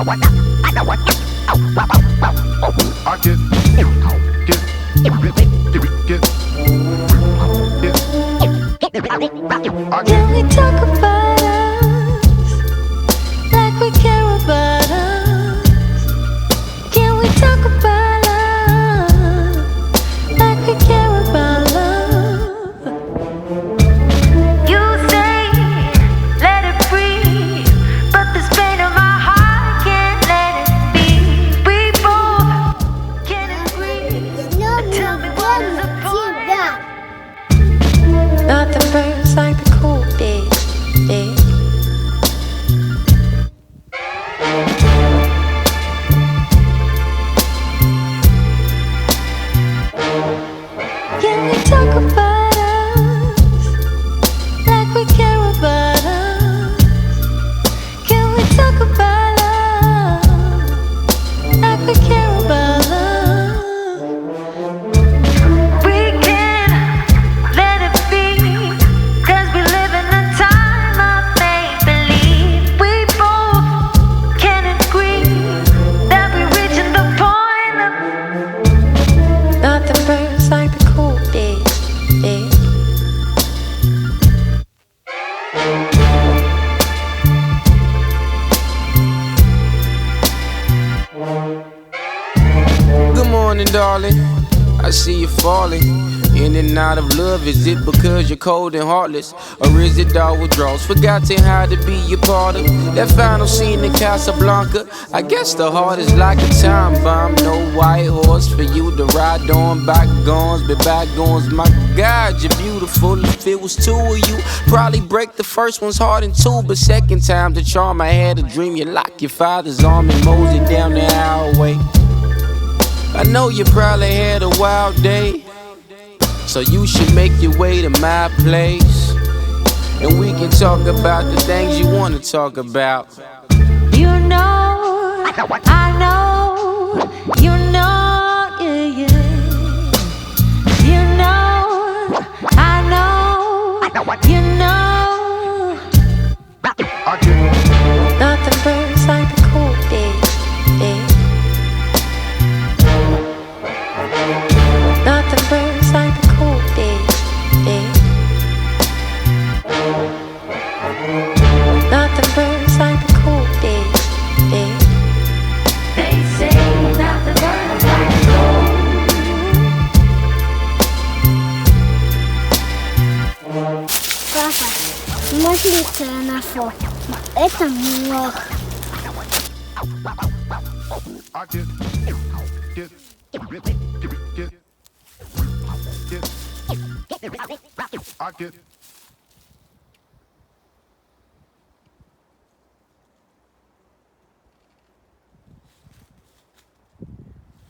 Can we talk about us like we care about us? Can we talk about us like we care about love? You say let it breathe, but this pain of my heart can't let it be. We both can't agree. Tell me what is the point? Nothing burns like the cool days. Can we talk about us like we care about us? Can we talk about us like we care about love? We can't let it be, 'cause we live in a time of make-believe. We both can agree that we're reaching the point of nothing burns like the cool days. Good morning, darling. I see you falling in and out of love. Is it because you're cold and heartless, or is it all withdrawals? Forgotten how to be a part of that final scene in Casablanca. I guess the heart is like a time bomb. No white horse for you to ride on. Bygones be bygones. My God, you're beautiful. If it was two of you, probably break the first one's heart in two, but second time the charm. I had a dream. You lock your father's arm and mosey down the hallway. I know you probably had a wild day, so you should make your way to my place, and we can talk about the things you wanna talk about. You know, I know, you know, yeah, yeah. You know, I know, you know. Nothing burns like the cool days. Nothing burns like the cool days. Nothing burns like the cool days. They say nothing burns like gold. Папа, смотрите на фото. Это мох. I get